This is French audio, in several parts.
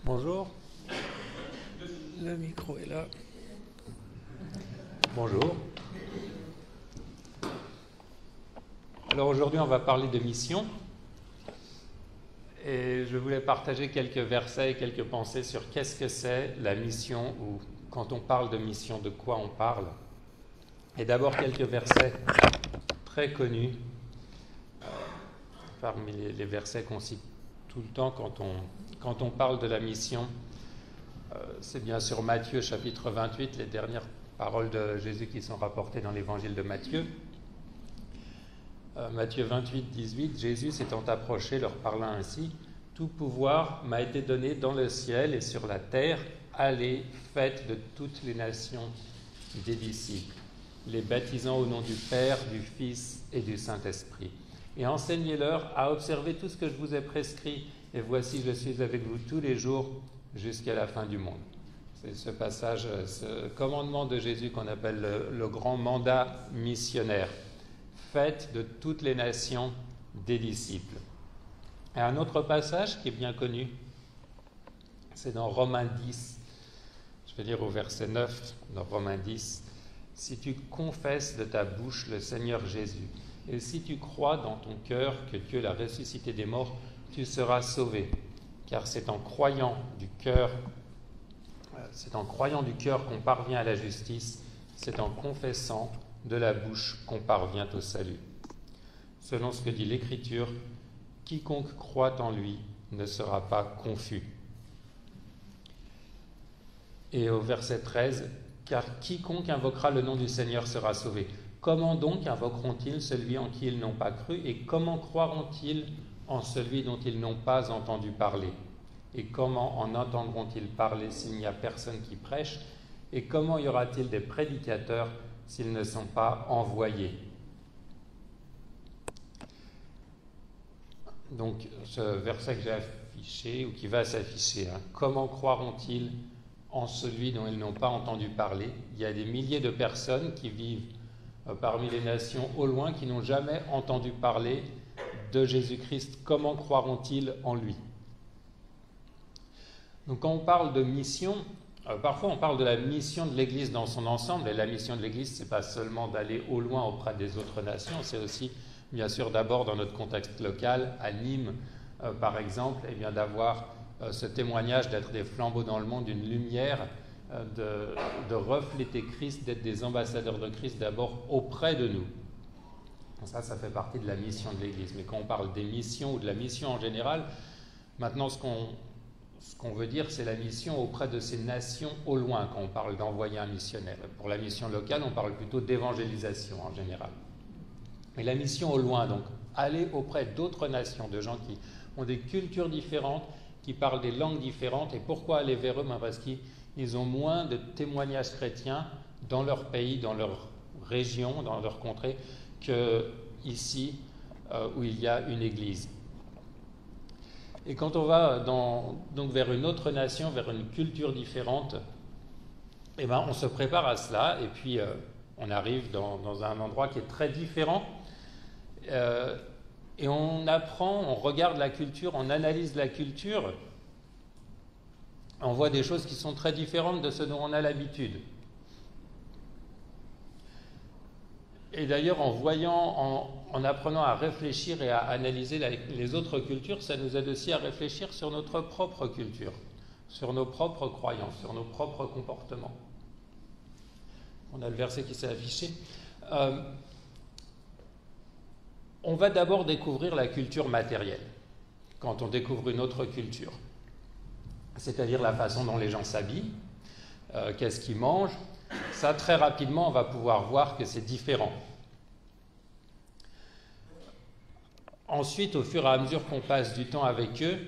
Bonjour. Le micro est là. Bonjour. Alors aujourd'hui, on va parler de mission. Et je voulais partager quelques versets et quelques pensées sur qu'est-ce que c'est la mission, ou quand on parle de mission, de quoi on parle. Et d'abord quelques versets très connus, parmi les versets qu'on cite tout le temps quand on parle de la mission. C'est bien sûr Matthieu chapitre 28, les dernières paroles de Jésus qui sont rapportées dans l'évangile de Matthieu. Matthieu 28, 18, Jésus s'étant approché leur parla ainsi: tout pouvoir m'a été donné dans le ciel et sur la terre. Allez, faites de toutes les nations des disciples, les baptisant au nom du Père, du Fils et du Saint-Esprit, et enseignez-leur à observer tout ce que je vous ai prescrit, et voici, je suis avec vous tous les jours jusqu'à la fin du monde. C'est ce passage, ce commandement de Jésus qu'on appelle le grand mandat missionnaire. Faites de toutes les nations des disciples. Et un autre passage qui est bien connu, c'est dans Romains 10. Je vais lire au verset 9, dans Romains 10. Si tu confesses de ta bouche le Seigneur Jésus, et si tu crois dans ton cœur que Dieu l'a ressuscité des morts, tu seras sauvé. Car c'est en croyant du cœur qu'on parvient à la justice, c'est en confessant de la bouche qu'on parvient au salut. Selon ce que dit l'Écriture, quiconque croit en lui ne sera pas confus. Et au verset 13, car quiconque invoquera le nom du Seigneur sera sauvé. Comment donc invoqueront-ils celui en qui ils n'ont pas cru, et comment croiront-ils en celui dont ils n'ont pas entendu parler? Et comment en entendront-ils parler s'il n'y a personne qui prêche? Et comment y aura-t-il des prédicateurs s'ils ne sont pas envoyés? Donc, ce verset que j'ai affiché, ou qui va s'afficher, comment croiront-ils en celui dont ils n'ont pas entendu parler? Il y a des milliers de personnes qui vivent parmi les nations au loin, qui n'ont jamais entendu parler de Jésus-Christ. Comment croiront-ils en lui? Donc quand on parle de mission, parfois on parle de la mission de l'Église dans son ensemble, et la mission de l'Église, ce n'est pas seulement d'aller au loin auprès des autres nations, c'est aussi, bien sûr, d'abord dans notre contexte local, à Nîmes, par exemple, et bien d'avoir ce témoignage d'être des flambeaux dans le monde, une lumière, de refléter Christ, d'être des ambassadeurs de Christ d'abord auprès de nous. Ça fait partie de la mission de l'Église. Mais quand on parle des missions ou de la mission en général, maintenant ce qu'on veut dire, c'est la mission auprès de ces nations au loin, quand on parle d'envoyer un missionnaire. Pour la mission locale, on parle plutôt d'évangélisation en général. Mais la mission au loin, donc, aller auprès d'autres nations, de gens qui ont des cultures différentes, qui parlent des langues différentes. Et pourquoi aller vers eux? Parce qu'ils ont moins de témoignages chrétiens dans leur pays, dans leur région, dans leur contrée, qu'ici, où il y a une église. Et quand on va donc vers une autre nation, vers une culture différente, on se prépare à cela, et puis on arrive dans un endroit qui est très différent, et on apprend, on regarde la culture, on analyse la culture, on voit des choses qui sont très différentes de ce dont on a l'habitude. Et d'ailleurs, en apprenant à réfléchir et à analyser les autres cultures, ça nous aide aussi à réfléchir sur notre propre culture, sur nos propres croyances, sur nos propres comportements. On a le verset qui s'est affiché. On va d'abord découvrir la culture matérielle, quand on découvre une autre culture. C'est-à-dire la façon dont les gens s'habillent, qu'est-ce qu'ils mangent. Ça, très rapidement, on va pouvoir voir que c'est différent. Ensuite, au fur et à mesure qu'on passe du temps avec eux,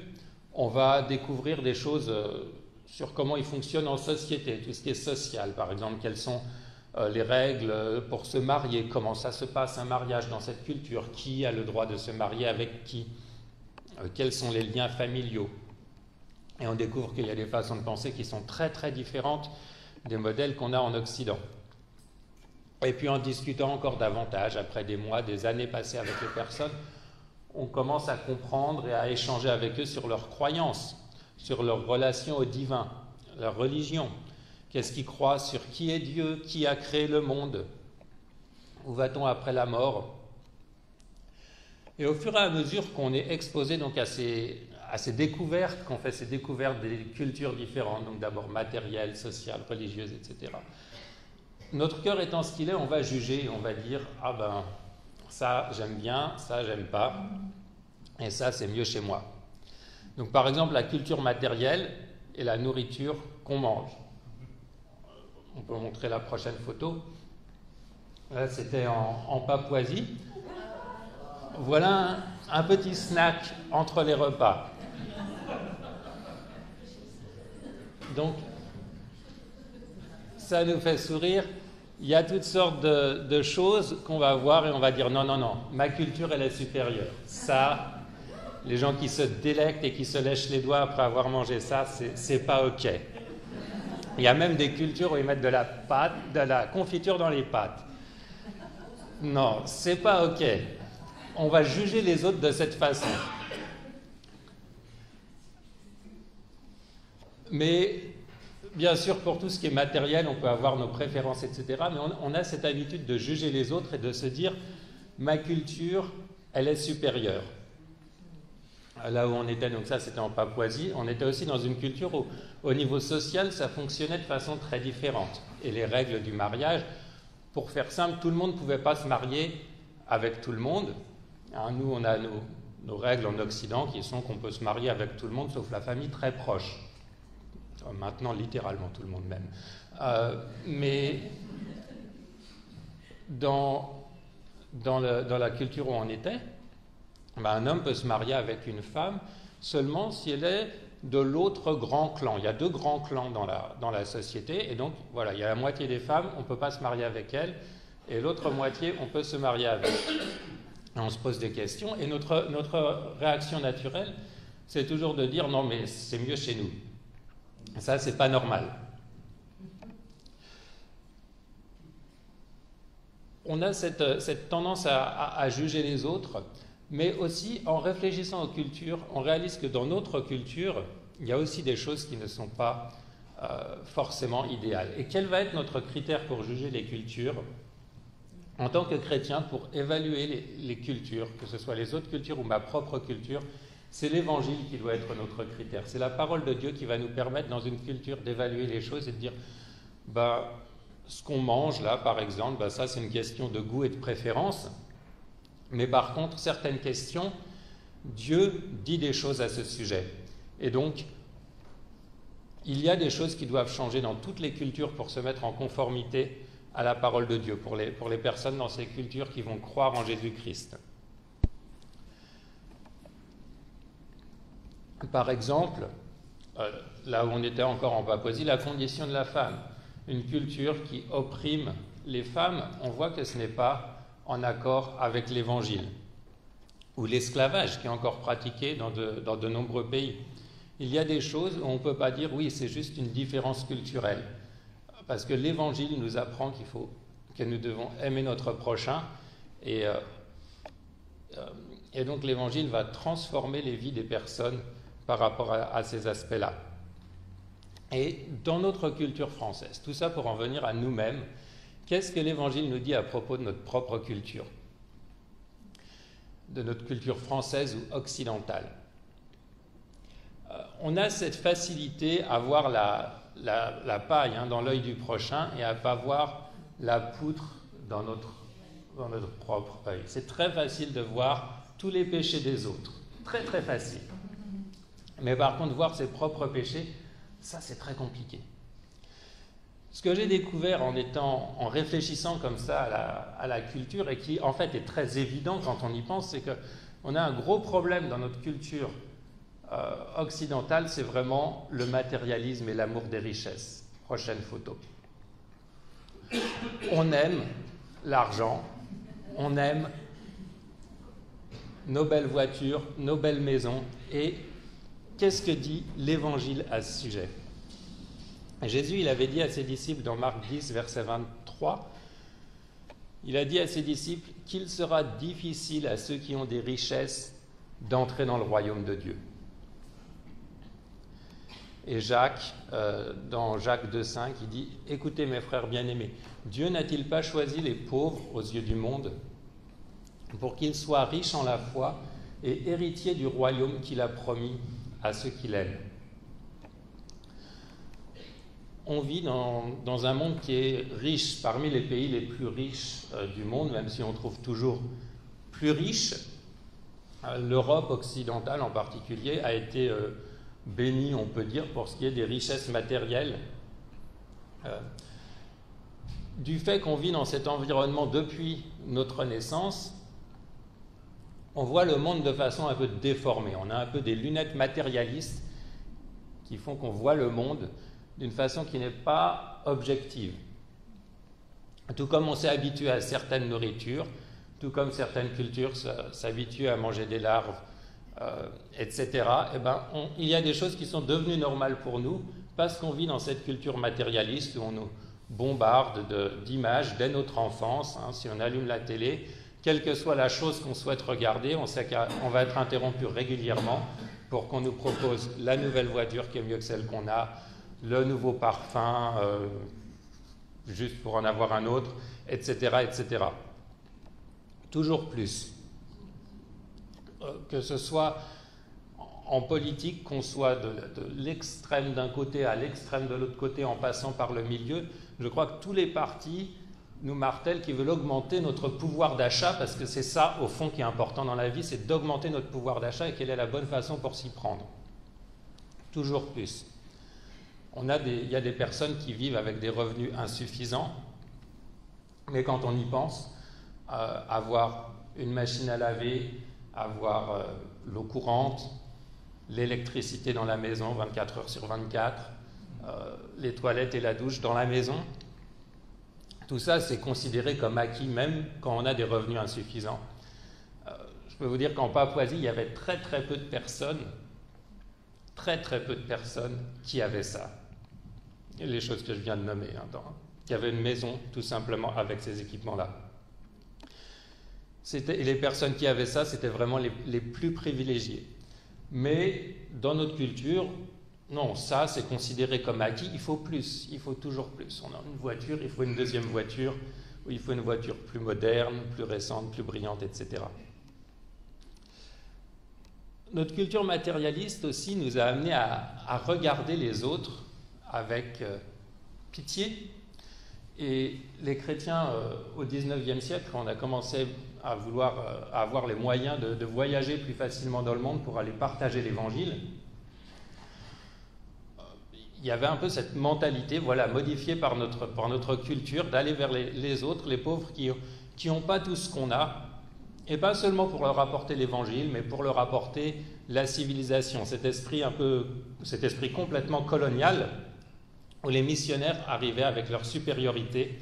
on va découvrir des choses sur comment ils fonctionnent en société, tout ce qui est social, par exemple, quelles sont les règles pour se marier, comment ça se passe un mariage dans cette culture, qui a le droit de se marier avec qui, quels sont les liens familiaux. Et on découvre qu'il y a des façons de penser qui sont très très différentes des modèles qu'on a en Occident. Et puis en discutant encore davantage, après des mois, des années passées avec les personnes, on commence à comprendre et à échanger avec eux sur leurs croyances, sur leur relation au divin, leur religion. Qu'est-ce qu'ils croient sur qui est Dieu, qui a créé le monde, où va-t-on après la mort? Et au fur et à mesure qu'on est exposé donc à ces découvertes, qu'on fait ces découvertes des cultures différentes, donc d'abord matérielles, sociales, religieuses, etc., notre cœur étant ce qu'il est, on va juger, on va dire « Ah ben, ça j'aime bien, ça j'aime pas, et ça c'est mieux chez moi ». Donc par exemple, la culture matérielle et la nourriture qu'on mange. On peut montrer la prochaine photo. Là, c'était en Papouasie. Voilà un petit snack entre les repas. Donc, ça nous fait sourire. Il y a toutes sortes de choses qu'on va voir et on va dire non, non, non, ma culture, elle est supérieure. Ça, les gens qui se délectent et qui se lèchent les doigts après avoir mangé ça, c'est pas OK. Il y a même des cultures où ils mettent de la confiture dans les pâtes. Non, c'est pas OK. On va juger les autres de cette façon. Mais bien sûr, pour tout ce qui est matériel, on peut avoir nos préférences, etc. Mais on a cette habitude de juger les autres et de se dire ma culture, elle est supérieure. Là où on était, donc ça c'était en Papouasie, on était aussi dans une culture où au niveau social ça fonctionnait de façon très différente. Et les règles du mariage, pour faire simple, tout le monde ne pouvait pas se marier avec tout le monde. Hein, nous on a nos règles en Occident qui sont qu'on peut se marier avec tout le monde sauf la famille très proche. Maintenant littéralement tout le monde même. Mais dans la culture où on était, un homme peut se marier avec une femme seulement si elle est de l'autre grand clan. Il y a deux grands clans dans la société, et donc voilà, il y a la moitié des femmes, on ne peut pas se marier avec elles, et l'autre moitié, on peut se marier avec. Et on se pose des questions, et notre réaction naturelle, c'est toujours de dire non, mais c'est mieux chez nous. Ça, c'est pas normal. On a cette tendance à juger les autres. Mais aussi, en réfléchissant aux cultures, on réalise que dans notre culture, il y a aussi des choses qui ne sont pas forcément idéales. Et quel va être notre critère pour juger les cultures en tant que chrétien, pour évaluer les cultures, que ce soit les autres cultures ou ma propre culture? C'est l'Évangile qui doit être notre critère. C'est la parole de Dieu qui va nous permettre, dans une culture, d'évaluer les choses et de dire ce qu'on mange là, par exemple, ça c'est une question de goût et de préférence. Mais par contre, certaines questions, Dieu dit des choses à ce sujet. Et donc, il y a des choses qui doivent changer dans toutes les cultures pour se mettre en conformité à la parole de Dieu, pour les personnes dans ces cultures qui vont croire en Jésus-Christ. Par exemple, là où on était encore en Papouasie, la condition de la femme. Une culture qui opprime les femmes, on voit que ce n'est pas en accord avec l'Évangile, ou l'esclavage qui est encore pratiqué dans de nombreux pays. Il y a des choses où on ne peut pas dire oui, c'est juste une différence culturelle, parce que l'Évangile nous apprend que nous devons aimer notre prochain, et donc l'Évangile va transformer les vies des personnes par rapport à ces aspects-là. Et dans notre culture française, tout ça pour en venir à nous-mêmes, qu'est-ce que l'Évangile nous dit à propos de notre propre culture, de notre culture française ou occidentale? On a cette facilité à voir la paille dans l'œil du prochain et à ne pas voir la poutre dans notre propre œil. C'est très facile de voir tous les péchés des autres, très très facile. Mais par contre, voir ses propres péchés, ça c'est très compliqué. Ce que j'ai découvert en réfléchissant comme ça à la culture, et qui en fait est très évident quand on y pense, c'est qu'on a un gros problème dans notre culture occidentale, c'est vraiment le matérialisme et l'amour des richesses. Prochaine photo. On aime l'argent, on aime nos belles voitures, nos belles maisons, et qu'est-ce que dit l'Évangile à ce sujet? Jésus, il avait dit à ses disciples dans Marc 10, verset 23, il a dit à ses disciples qu'il sera difficile à ceux qui ont des richesses d'entrer dans le royaume de Dieu. Et Jacques, dans Jacques 2,5, il dit « Écoutez mes frères bien-aimés, Dieu n'a-t-il pas choisi les pauvres aux yeux du monde pour qu'ils soient riches en la foi et héritiers du royaume qu'il a promis à ceux qu'il aime ?» On vit dans un monde qui est riche, parmi les pays les plus riches du monde, même si on trouve toujours plus riche. L'Europe occidentale en particulier a été bénie, on peut dire, pour ce qui est des richesses matérielles. Du fait qu'on vit dans cet environnement depuis notre naissance, on voit le monde de façon un peu déformée. On a un peu des lunettes matérialistes qui font qu'on voit le monde d'une façon qui n'est pas objective. Tout comme on s'est habitué à certaines nourritures, tout comme certaines cultures s'habituent à manger des larves, etc., il y a des choses qui sont devenues normales pour nous parce qu'on vit dans cette culture matérialiste où on nous bombarde d'images dès notre enfance. Si on allume la télé, quelle que soit la chose qu'on souhaite regarder, on sait qu'on va être interrompu régulièrement pour qu'on nous propose la nouvelle voiture qui est mieux que celle qu'on a, le nouveau parfum, juste pour en avoir un autre, etc., etc. Toujours plus. Que ce soit en politique, qu'on soit de l'extrême d'un côté à l'extrême de l'autre côté en passant par le milieu, je crois que tous les partis nous martèlent qu'ils veulent augmenter notre pouvoir d'achat parce que c'est ça, au fond, qui est important dans la vie, c'est d'augmenter notre pouvoir d'achat et quelle est la bonne façon pour s'y prendre. Toujours plus. Il y a des personnes qui vivent avec des revenus insuffisants, mais quand on y pense, avoir une machine à laver, avoir l'eau courante, l'électricité dans la maison 24 heures sur 24, les toilettes et la douche dans la maison, tout ça c'est considéré comme acquis même quand on a des revenus insuffisants. Je peux vous dire qu'en Papouasie, il y avait très peu de personnes qui avaient ça. Les choses que je viens de nommer, qui avaient une maison tout simplement avec ces équipements-là. Et les personnes qui avaient ça, c'était vraiment les plus privilégiés. Mais dans notre culture, non, ça c'est considéré comme acquis, il faut plus, il faut toujours plus. On a une voiture, il faut une deuxième voiture, ou il faut une voiture plus moderne, plus récente, plus brillante, etc. Notre culture matérialiste aussi nous a amenés à regarder les autres avec pitié. Et les chrétiens, au XIXe siècle, quand on a commencé à vouloir avoir les moyens de voyager plus facilement dans le monde pour aller partager l'Évangile, il y avait un peu cette mentalité, modifiée par notre culture, d'aller vers les autres, les pauvres qui n'ont pas tout ce qu'on a, et pas seulement pour leur apporter l'Évangile, mais pour leur apporter la civilisation, cet esprit complètement colonial, où les missionnaires arrivaient avec leur supériorité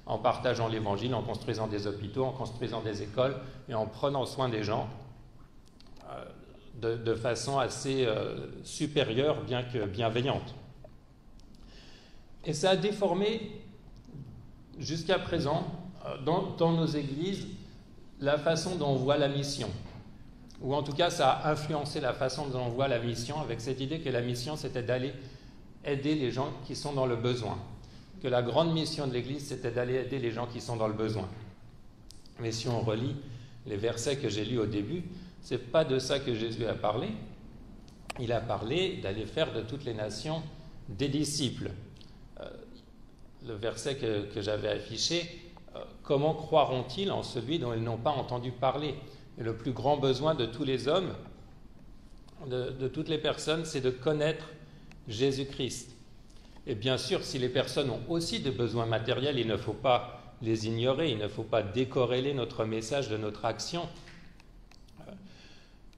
en partageant l'Évangile, en construisant des hôpitaux, en construisant des écoles et en prenant soin des gens de façon assez supérieure, bien que bienveillante. Et ça a déformé, jusqu'à présent, dans nos églises, la façon dont on voit la mission. Ou en tout cas, ça a influencé la façon dont on voit la mission, avec cette idée que la mission, c'était d'aller aider les gens qui sont dans le besoin. Que la grande mission de l'Église, c'était d'aller aider les gens qui sont dans le besoin. Mais si on relit les versets que j'ai lus au début, ce n'est pas de ça que Jésus a parlé. Il a parlé d'aller faire de toutes les nations des disciples. Le verset que j'avais affiché, comment croiront-ils en celui dont ils n'ont pas entendu parler? Et le plus grand besoin de tous les hommes, de toutes les personnes, c'est de connaître Jésus-Christ. Et bien sûr, si les personnes ont aussi des besoins matériels, il ne faut pas les ignorer, il ne faut pas décorréler notre message de notre action.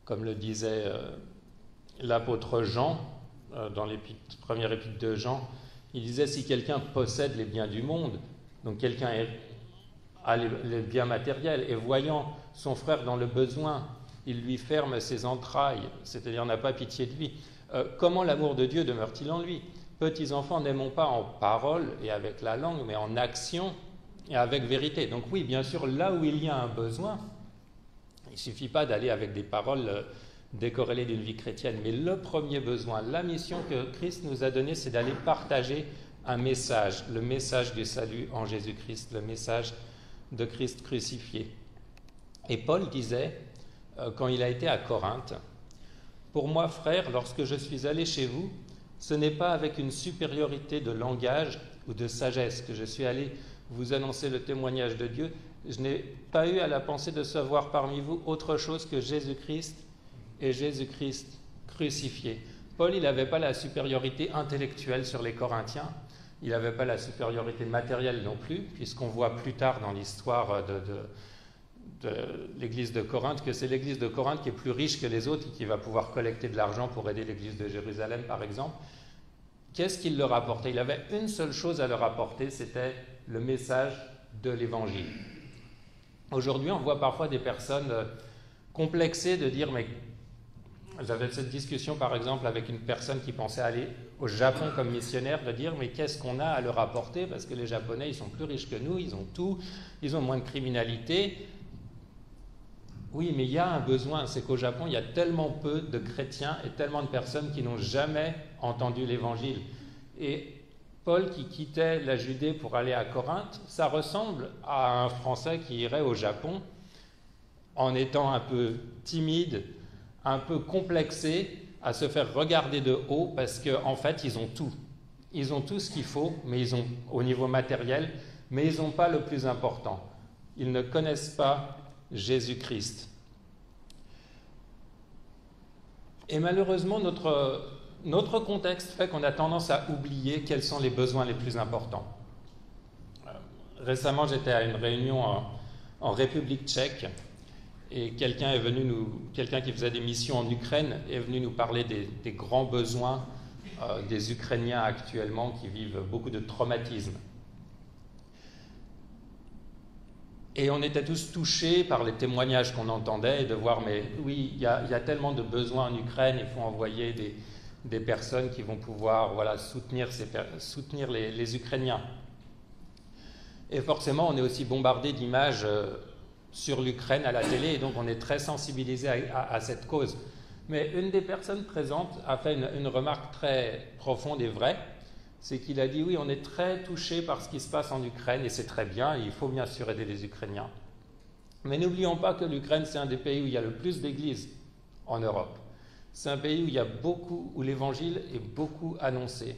Comme le disait l'apôtre Jean, dans première épître de Jean, il disait, si quelqu'un possède les biens du monde, donc quelqu'un a les biens matériels, et voyant son frère dans le besoin, il lui ferme ses entrailles, c'est-à-dire n'a pas pitié de lui, comment l'amour de Dieu demeure-t-il en lui? Petits enfants, n'aimons pas en parole et avec la langue, mais en action et avec vérité. Donc oui, bien sûr, là où il y a un besoin, il ne suffit pas d'aller avec des paroles décorrélé d'une vie chrétienne. Mais le premier besoin, la mission que Christ nous a donnée, c'est d'aller partager un message, le message du salut en Jésus-Christ, le message de Christ crucifié. Et Paul disait, quand il a été à Corinthe, « Pour moi, frères, lorsque je suis allé chez vous, ce n'est pas avec une supériorité de langage ou de sagesse que je suis allé vous annoncer le témoignage de Dieu. Je n'ai pas eu à la pensée de savoir parmi vous autre chose que Jésus-Christ et Jésus-Christ crucifié. » Paul, il n'avait pas la supériorité intellectuelle sur les Corinthiens, il n'avait pas la supériorité matérielle non plus, puisqu'on voit plus tard dans l'histoire de l'église de Corinthe que c'est l'église de Corinthe qui est plus riche que les autres et qui va pouvoir collecter de l'argent pour aider l'église de Jérusalem, par exemple. Qu'est-ce qu'il leur apportait? Il avait une seule chose à leur apporter, c'était le message de l'Évangile. Aujourd'hui, on voit parfois des personnes complexées de dire, mais j'avais cette discussion par exemple avec une personne qui pensait aller au Japon comme missionnaire, de dire, mais qu'est-ce qu'on a à leur apporter? Parce que les Japonais, ils sont plus riches que nous, ils ont tout, ils ont moins de criminalité. Oui, mais il y a un besoin, c'est qu'au Japon, il y a tellement peu de chrétiens et tellement de personnes qui n'ont jamais entendu l'Évangile. Et Paul qui quittait la Judée pour aller à Corinthe, ça ressemble à un Français qui irait au Japon en étant un peu timide, un peu complexé, à se faire regarder de haut parce qu'en fait, ils ont tout. Ils ont tout ce qu'il faut, mais ils ont au niveau matériel, mais ils n'ont pas le plus important. Ils ne connaissent pas Jésus-Christ. Et malheureusement, notre contexte fait qu'on a tendance à oublier quels sont les besoins les plus importants. Récemment, j'étais à une réunion en République tchèque et quelqu'un qui faisait des missions en Ukraine est venu nous parler des grands besoins des Ukrainiens actuellement qui vivent beaucoup de traumatismes. Et on était tous touchés par les témoignages qu'on entendait et de voir, mais oui, il y a tellement de besoins en Ukraine, il faut envoyer des personnes qui vont pouvoir soutenir les Ukrainiens. Et forcément, on est aussi bombardé d'images sur l'Ukraine à la télé, et donc on est très sensibilisé à cette cause. Mais une des personnes présentes a fait une remarque très profonde et vraie, c'est qu'il a dit, oui, on est très touché par ce qui se passe en Ukraine, et c'est très bien, il faut bien sûr aider les Ukrainiens. Mais n'oublions pas que l'Ukraine, c'est un des pays où il y a le plus d'églises en Europe. C'est un pays où l'évangile est beaucoup annoncé.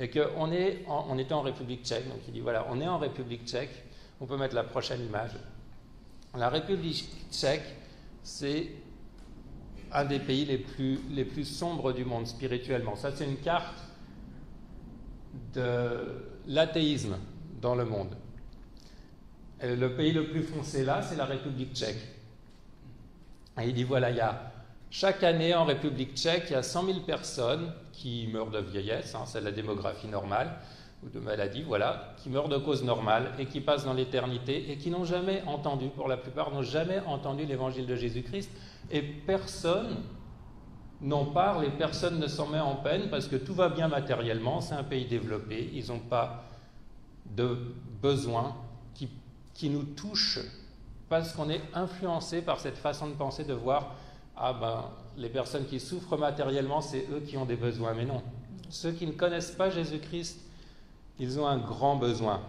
Et qu'on était en République tchèque, donc il dit, voilà, on est en République tchèque, on peut mettre la prochaine image. La République tchèque, c'est un des pays les plus sombres du monde spirituellement. Ça, c'est une carte de l'athéisme dans le monde. Et le pays le plus foncé là, c'est la République tchèque. Et il dit, voilà, chaque année en République tchèque, il y a 100 000 personnes qui meurent de vieillesse, c'est la démographie normale, ou de maladie, qui meurent de cause normale et qui passent dans l'éternité et qui n'ont jamais entendu, pour la plupart, n'ont jamais entendu l'évangile de Jésus-Christ. Et personne n'en parle et personne ne s'en met en peine parce que tout va bien matériellement, c'est un pays développé, ils n'ont pas de besoins qui nous touchent parce qu'on est influencé par cette façon de penser, de voir les personnes qui souffrent matériellement, c'est eux qui ont des besoins. Mais non, ceux qui ne connaissent pas Jésus-Christ, ils ont un grand besoin.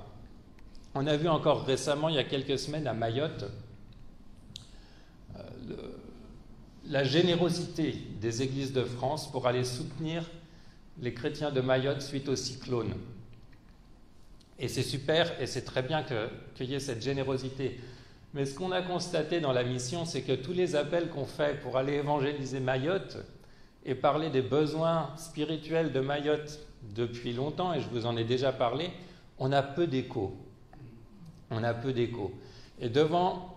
On a vu encore récemment, il y a quelques semaines, à Mayotte, la générosité des églises de France pour aller soutenir les chrétiens de Mayotte suite au cyclone. Et c'est super et c'est très bien qu'il y ait cette générosité. Mais ce qu'on a constaté dans la mission, c'est que tous les appels qu'on fait pour aller évangéliser Mayotte et parler des besoins spirituels de Mayotte depuis longtemps, et je vous en ai déjà parlé, on a peu d'écho. On a peu d'écho. Et devant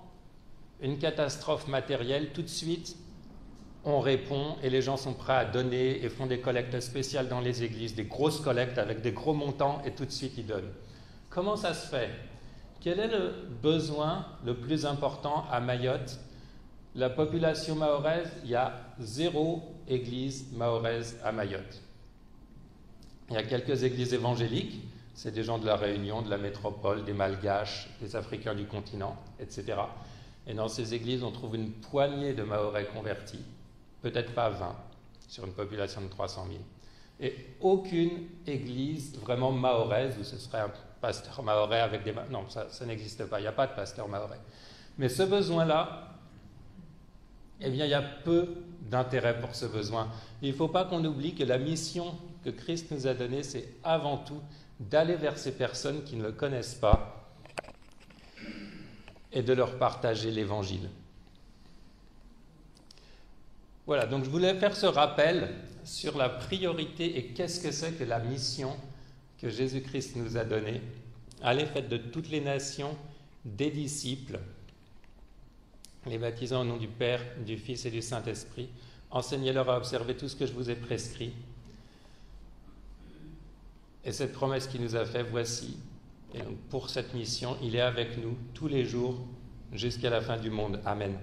une catastrophe matérielle, tout de suite, on répond et les gens sont prêts à donner et font des collectes spéciales dans les églises, des grosses collectes avec des gros montants, et tout de suite ils donnent. Comment ça se fait? Quel est le besoin le plus important à Mayotte? La population mahoraise, il y a 0 église mahoraise à Mayotte. Il y a quelques églises évangéliques, c'est des gens de la Réunion, de la métropole, des Malgaches, des Africains du continent, etc. Et dans ces églises, on trouve une poignée de Mahorais convertis. peut-être pas 20, sur une population de 300 000. Et aucune église vraiment mahoraise, où ce serait un pasteur mahorais avec des... Non, ça n'existe pas, il n'y a pas de pasteur mahorais. Mais ce besoin-là, eh bien, il y a peu d'intérêt pour ce besoin. Il ne faut pas qu'on oublie que la mission que Christ nous a donnée, c'est avant tout d'aller vers ces personnes qui ne le connaissent pas et de leur partager l'Évangile. Voilà, donc je voulais faire ce rappel sur la priorité et qu'est-ce que c'est que la mission que Jésus-Christ nous a donnée. Allez, faites de toutes les nations des disciples, les baptisant au nom du Père, du Fils et du Saint-Esprit. Enseignez-leur à observer tout ce que je vous ai prescrit. Et cette promesse qu'il nous a faite, voici. Et donc pour cette mission, il est avec nous tous les jours jusqu'à la fin du monde. Amen.